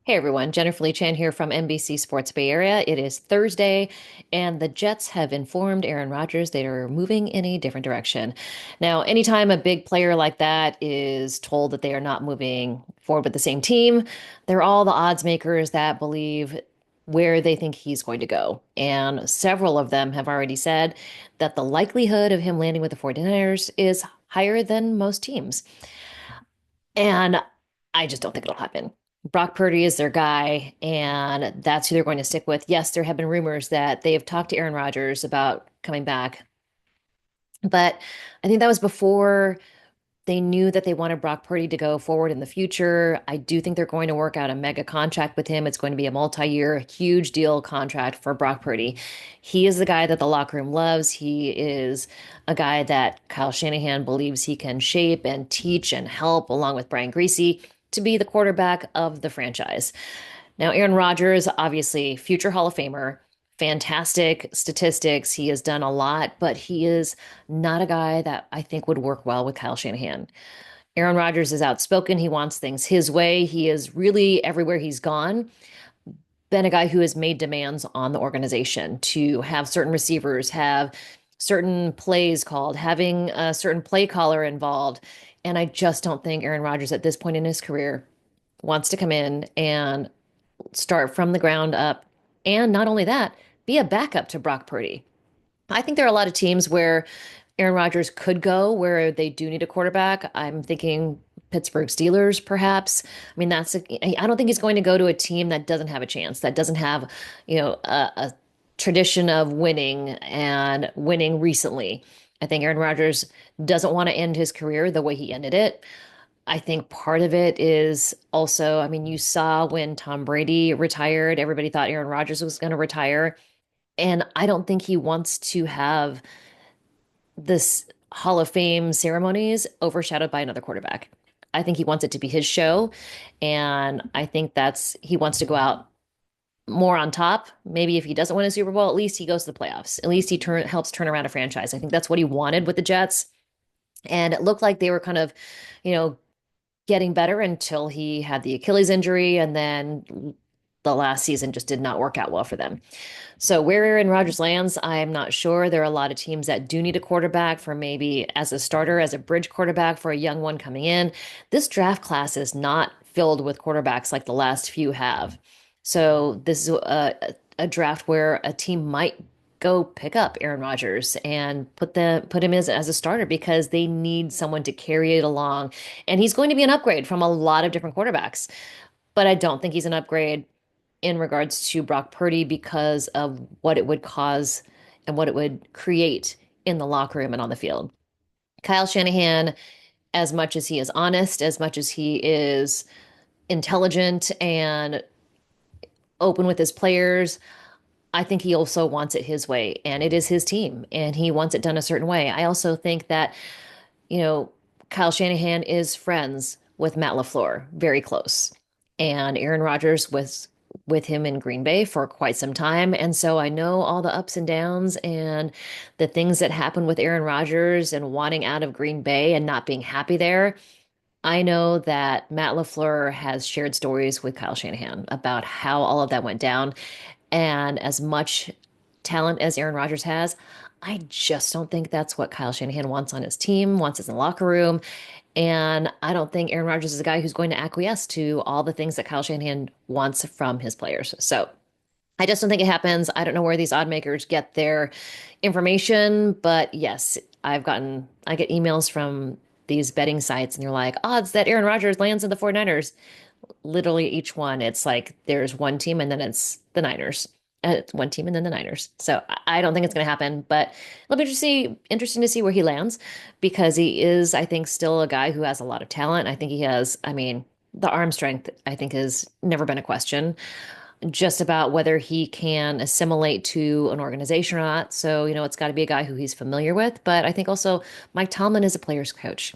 Hey everyone, Jennifer Lee Chan here from NBC Sports Bay Area. It is Thursday, and the Jets have informed Aaron Rodgers they are moving in a different direction. Now, anytime a big player like that is told that they are not moving forward with the same team, they're all the odds makers that believe where they think he's going to go. And several of them have already said that the likelihood of him landing with the 49ers is higher than most teams. And I just don't think it'll happen. Brock Purdy is their guy, and that's who they're going to stick with. Yes, there have been rumors that they have talked to Aaron Rodgers about coming back, but I think that was before they knew that they wanted Brock Purdy to go forward in the future. I do think they're going to work out a mega contract with him. It's going to be a multi-year, huge deal contract for Brock Purdy. He is the guy that the locker room loves. He is a guy that Kyle Shanahan believes he can shape and teach and help, along with Brian Griese, to be the quarterback of the franchise. Now, Aaron Rodgers, obviously, future Hall of Famer, fantastic statistics. He has done a lot, but he is not a guy that I think would work well with Kyle Shanahan. Aaron Rodgers is outspoken. He wants things his way. He is really everywhere he's gone been a guy who has made demands on the organization to have certain receivers, have certain plays called, having a certain play caller involved. And I just don't think Aaron Rodgers at this point in his career wants to come in and start from the ground up. And not only that, be a backup to Brock Purdy. I think there are a lot of teams where Aaron Rodgers could go where they do need a quarterback. I'm thinking Pittsburgh Steelers, perhaps. I mean, I don't think he's going to go to a team that doesn't have a chance, that doesn't have, a tradition of winning and winning recently. I think Aaron Rodgers doesn't want to end his career the way he ended it. I think part of it is also, I mean, you saw when Tom Brady retired, everybody thought Aaron Rodgers was going to retire. And I don't think he wants to have this Hall of Fame ceremonies overshadowed by another quarterback. I think he wants it to be his show. And I think he wants to go out more on top. Maybe if he doesn't win a Super Bowl, at least he goes to the playoffs. At least helps turn around a franchise. I think that's what he wanted with the Jets. And it looked like they were kind of, you know, getting better until he had the Achilles injury. And then the last season just did not work out well for them. So where Aaron Rodgers lands, I'm not sure. There are a lot of teams that do need a quarterback for maybe as a starter, as a bridge quarterback for a young one coming in. This draft class is not filled with quarterbacks like the last few have. So this is a draft where a team might go pick up Aaron Rodgers and put him as a starter because they need someone to carry it along. And he's going to be an upgrade from a lot of different quarterbacks. But I don't think he's an upgrade in regards to Brock Purdy because of what it would cause and what it would create in the locker room and on the field. Kyle Shanahan, as much as he is honest, as much as he is intelligent and open with his players, I think he also wants it his way. And it is his team, and he wants it done a certain way. I also think that, you know, Kyle Shanahan is friends with Matt LaFleur, very close. And Aaron Rodgers was with him in Green Bay for quite some time. And so I know all the ups and downs and the things that happened with Aaron Rodgers and wanting out of Green Bay and not being happy there. I know that Matt LaFleur has shared stories with Kyle Shanahan about how all of that went down. And as much talent as Aaron Rodgers has, I just don't think that's what Kyle Shanahan wants on his team, wants in the locker room. And I don't think Aaron Rodgers is a guy who's going to acquiesce to all the things that Kyle Shanahan wants from his players. So I just don't think it happens. I don't know where these odd makers get their information, but yes, I get emails from these betting sites and they're like, odds that Aaron Rodgers lands in the 49ers. Literally each one, it's like there's one team and then it's the Niners. It's one team and then the Niners. So I don't think it's going to happen, but it'll be interesting to see where he lands because he is, I think, still a guy who has a lot of talent. I think he has, I mean, the arm strength, I think, has never been a question. Just about whether he can assimilate to an organization or not. So, it's got to be a guy who he's familiar with. But I think also Mike Tomlin is a player's coach.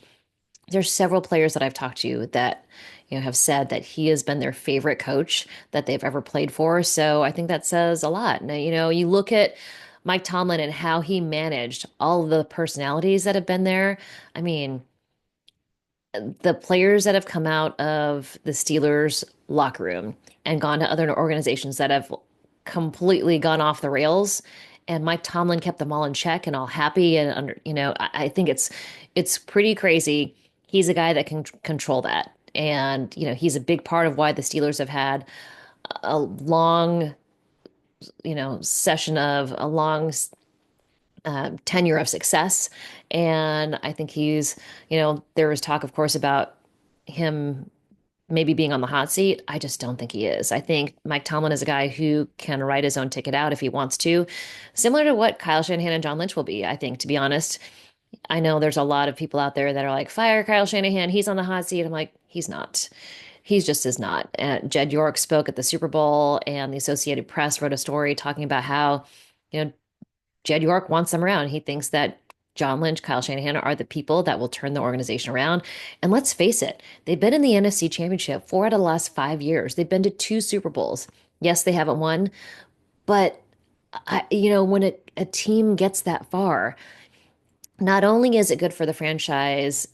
There's several players that I've talked to that have said that he has been their favorite coach that they've ever played for. So I think that says a lot. Now, you look at Mike Tomlin and how he managed all of the personalities that have been there. I mean, the players that have come out of the Steelers locker room and gone to other organizations that have completely gone off the rails, and Mike Tomlin kept them all in check and all happy and under, I think it's pretty crazy. He's a guy that can control that. And, he's a big part of why the Steelers have had a long, session of a long tenure of success. And I think there was talk, of course, about him maybe being on the hot seat. I just don't think he is. I think Mike Tomlin is a guy who can write his own ticket out if he wants to, similar to what Kyle Shanahan and John Lynch will be, I think, to be honest. I know there's a lot of people out there that are like, fire Kyle Shanahan. He's on the hot seat. I'm like, he's not. He just is not. Jed York spoke at the Super Bowl, and the Associated Press wrote a story talking about how, you know, Jed York wants them around. He thinks that John Lynch, Kyle Shanahan are the people that will turn the organization around. And let's face it, they've been in the NFC Championship 4 out of the last 5 years. They've been to two Super Bowls. Yes, they haven't won, but when a team gets that far, not only is it good for the franchise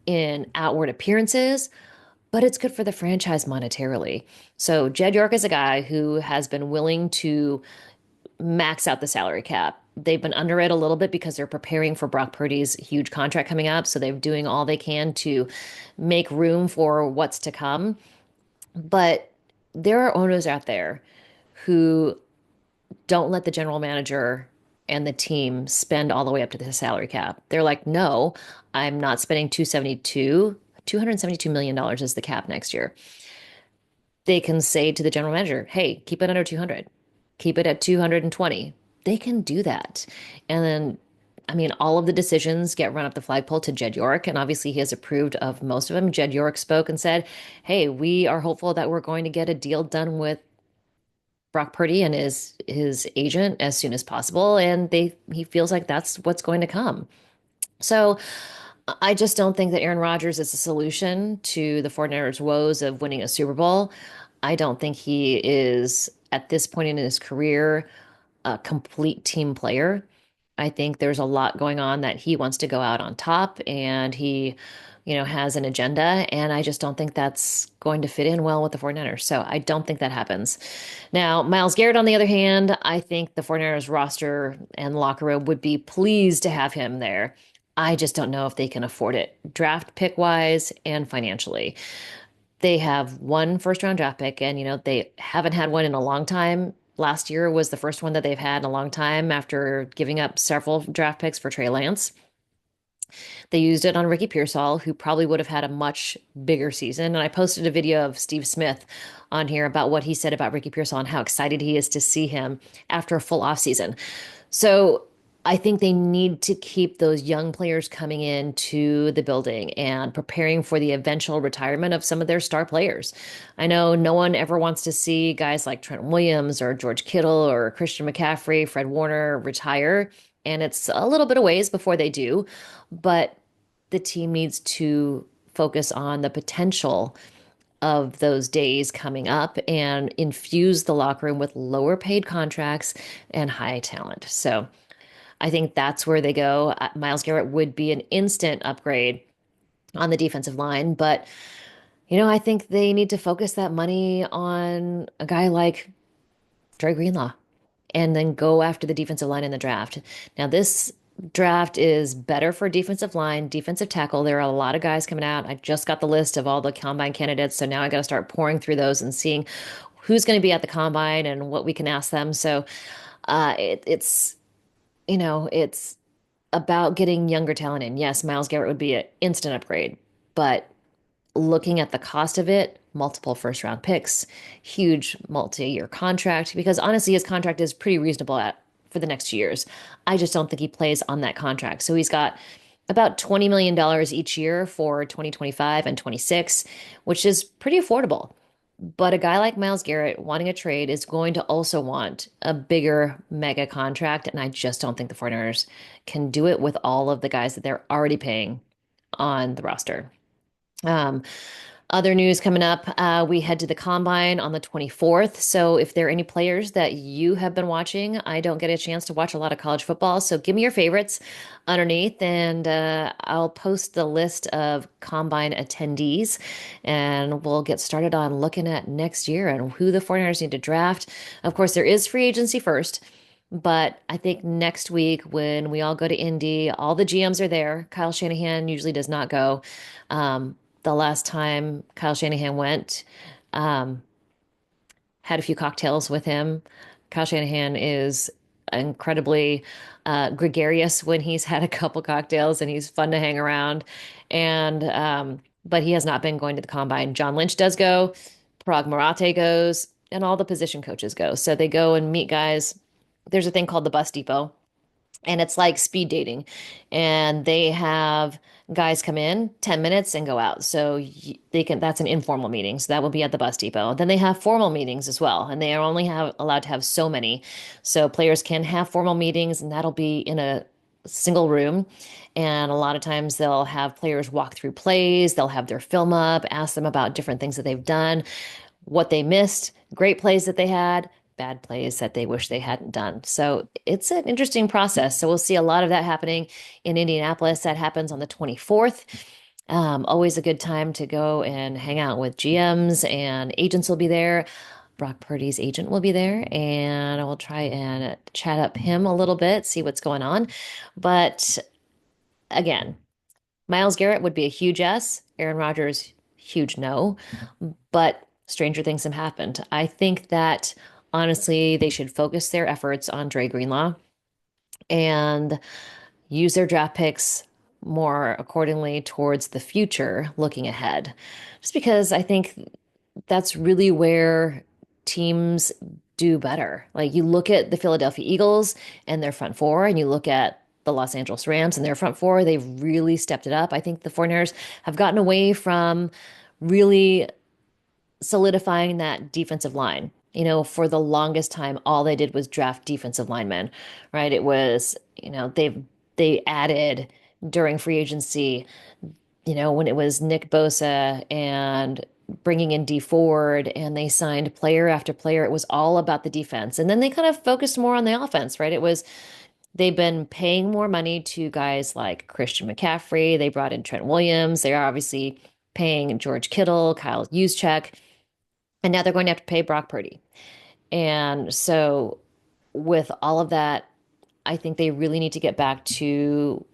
in outward appearances, but it's good for the franchise monetarily. So Jed York is a guy who has been willing to max out the salary cap. They've been under it a little bit because they're preparing for Brock Purdy's huge contract coming up. So they're doing all they can to make room for what's to come. But there are owners out there who don't let the general manager and the team spend all the way up to the salary cap. They're like, no, I'm not spending 272 million dollars is the cap next year. They can say to the general manager, hey, keep it under 200, keep it at 220. They can do that. And then, I mean, all of the decisions get run up the flagpole to Jed York, and obviously he has approved of most of them. Jed York spoke and said, hey, we are hopeful that we're going to get a deal done with Brock Purdy and his agent as soon as possible. And he feels like that's what's going to come. So I just don't think that Aaron Rodgers is a solution to the 49ers' woes of winning a Super Bowl. I don't think he is, at this point in his career, a complete team player. I think there's a lot going on that he wants to go out on top, and he, has an agenda. And I just don't think that's going to fit in well with the 49ers. So I don't think that happens. Now, Myles Garrett, on the other hand, I think the 49ers roster and locker room would be pleased to have him there. I just don't know if they can afford it, draft pick wise and financially. They have one first round draft pick, and they haven't had one in a long time. Last year was the first one that they've had in a long time after giving up several draft picks for Trey Lance. They used it on Ricky Pearsall, who probably would have had a much bigger season. And I posted a video of Steve Smith on here about what he said about Ricky Pearsall and how excited he is to see him after a full offseason. So I think they need to keep those young players coming into the building and preparing for the eventual retirement of some of their star players. I know no one ever wants to see guys like Trent Williams or George Kittle or Christian McCaffrey, Fred Warner retire. And it's a little bit of ways before they do, but the team needs to focus on the potential of those days coming up and infuse the locker room with lower paid contracts and high talent. So I think that's where they go. Myles Garrett would be an instant upgrade on the defensive line, but I think they need to focus that money on a guy like Dre Greenlaw and then go after the defensive line in the draft. Now, this draft is better for defensive line, defensive tackle. There are a lot of guys coming out. I just got the list of all the combine candidates, so now I got to start pouring through those and seeing who's going to be at the combine and what we can ask them. So it's about getting younger talent in. Yes, Myles Garrett would be an instant upgrade, but looking at the cost of it, multiple first round picks, huge multi-year contract, because honestly, his contract is pretty reasonable for the next 2 years. I just don't think he plays on that contract. So he's got about $20 million each year for 2025 and 26, which is pretty affordable. But a guy like Myles Garrett wanting a trade is going to also want a bigger mega contract. And I just don't think the 49ers can do it with all of the guys that they're already paying on the roster. Um, Other news coming up, we head to the combine on the 24th. So if there are any players that you have been watching, I don't get a chance to watch a lot of college football. So give me your favorites underneath, and I'll post the list of combine attendees, and we'll get started on looking at next year and who the 49ers need to draft. Of course, there is free agency first. But I think next week when we all go to Indy, all the GMs are there. Kyle Shanahan usually does not go. The last time Kyle Shanahan went, um, had a few cocktails with him. Kyle Shanahan is incredibly gregarious when he's had a couple cocktails, and he's fun to hang around. And but he has not been going to the combine. John Lynch does go, Parag Marate goes, and all the position coaches go. So they go and meet guys. There's a thing called the bus depot, and it's like speed dating, and they have guys come in 10 minutes and go out, so they can, that's an informal meeting, so that will be at the bus depot. Then they have formal meetings as well, and they are only have allowed to have so many, so players can have formal meetings, and that'll be in a single room. And a lot of times they'll have players walk through plays, they'll have their film up, ask them about different things that they've done, what they missed, great plays that they had, bad plays that they wish they hadn't done. So it's an interesting process. So we'll see a lot of that happening in Indianapolis. That happens on the 24th. Always a good time to go and hang out with GMs, and agents will be there. Brock Purdy's agent will be there, and I will try and chat up him a little bit, see what's going on. But again, Myles Garrett would be a huge yes. Aaron Rodgers, huge no. But stranger things have happened. I think that honestly, they should focus their efforts on Dre Greenlaw and use their draft picks more accordingly towards the future, looking ahead. Just because I think that's really where teams do better. Like you look at the Philadelphia Eagles and their front four, and you look at the Los Angeles Rams and their front four, they've really stepped it up. I think the 49ers have gotten away from really solidifying that defensive line. You know, for the longest time, all they did was draft defensive linemen, right? It was, they added during free agency, when it was Nick Bosa and bringing in D Ford, and they signed player after player. It was all about the defense. And then they kind of focused more on the offense, right? It was, they've been paying more money to guys like Christian McCaffrey. They brought in Trent Williams. They are obviously paying George Kittle, Kyle Juszczyk, and now they're going to have to pay Brock Purdy. And so, with all of that, I think they really need to get back to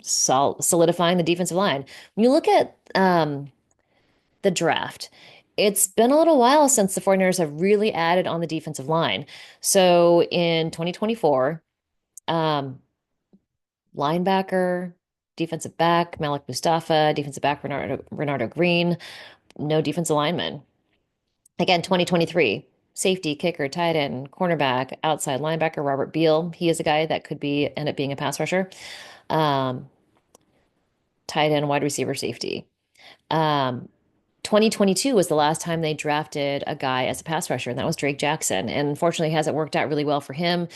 solidifying the defensive line. When you look at the draft, it's been a little while since the 49ers have really added on the defensive line. So in 2024, um, linebacker, defensive back, Malik Mustafa, defensive back, Renardo Green, no defensive lineman. Again, 2023, safety, kicker, tight end, cornerback, outside linebacker, Robert Beal. He is a guy that could end up being a pass rusher. Um, Tight end, wide receiver, safety. Um, 2022 was the last time they drafted a guy as a pass rusher, and that was Drake Jackson. And unfortunately, it hasn't worked out really well for him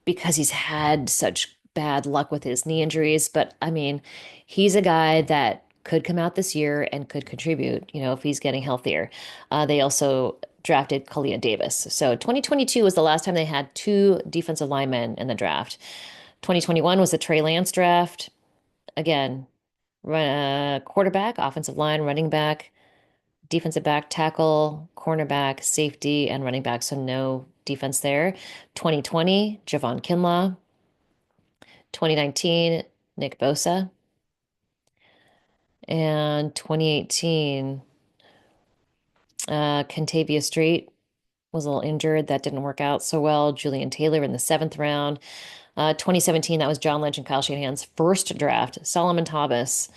because he's had such bad luck with his knee injuries. But I mean, he's a guy that could come out this year and could contribute, if he's getting healthier. They also drafted Kalia Davis. So 2022 was the last time they had two defensive linemen in the draft. 2021 was the Trey Lance draft. Again, quarterback, offensive line, running back, defensive back, tackle, cornerback, safety, and running back. So no defense there. 2020, Javon Kinlaw. 2019, Nick Bosa. And 2018, Kentavious Street was a little injured. That didn't work out so well. Julian Taylor in the seventh round. 2017, that was John Lynch and Kyle Shanahan's first draft. Solomon Thomas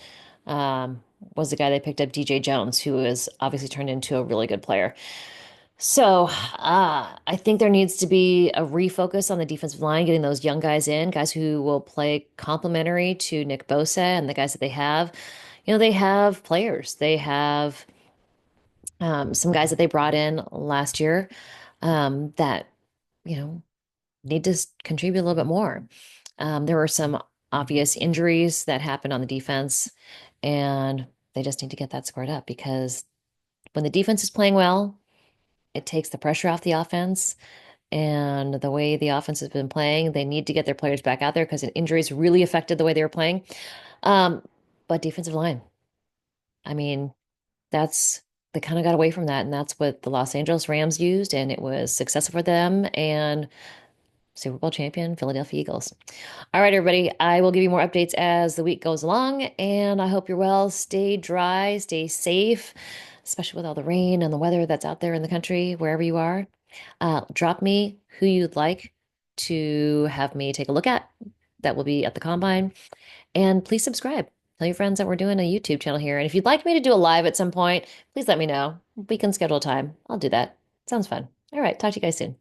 was the guy they picked up, DJ Jones, who has obviously turned into a really good player. So I think there needs to be a refocus on the defensive line, getting those young guys in, guys who will play complementary to Nick Bosa and the guys that they have. They have players. They have some guys that they brought in last year that, you know, need to contribute a little bit more. There were some obvious injuries that happened on the defense, and They just need to get that squared up because when the defense is playing well, it takes the pressure off the offense. And the way the offense has been playing, they need to get their players back out there because injuries really affected the way they were playing. Um, but defensive line, I mean, that's they kind of got away from that, and that's what the Los Angeles Rams used, and it was successful for them and Super Bowl champion Philadelphia Eagles. All right, everybody, I will give you more updates as the week goes along, and I hope you're well. Stay dry, stay safe, especially with all the rain and the weather that's out there in the country, wherever you are. Drop me who you'd like to have me take a look at. That will be at the combine. And please subscribe. Tell your friends that we're doing a YouTube channel here. And if you'd like me to do a live at some point, please let me know. We can schedule a time. I'll do that. Sounds fun. All right. Talk to you guys soon.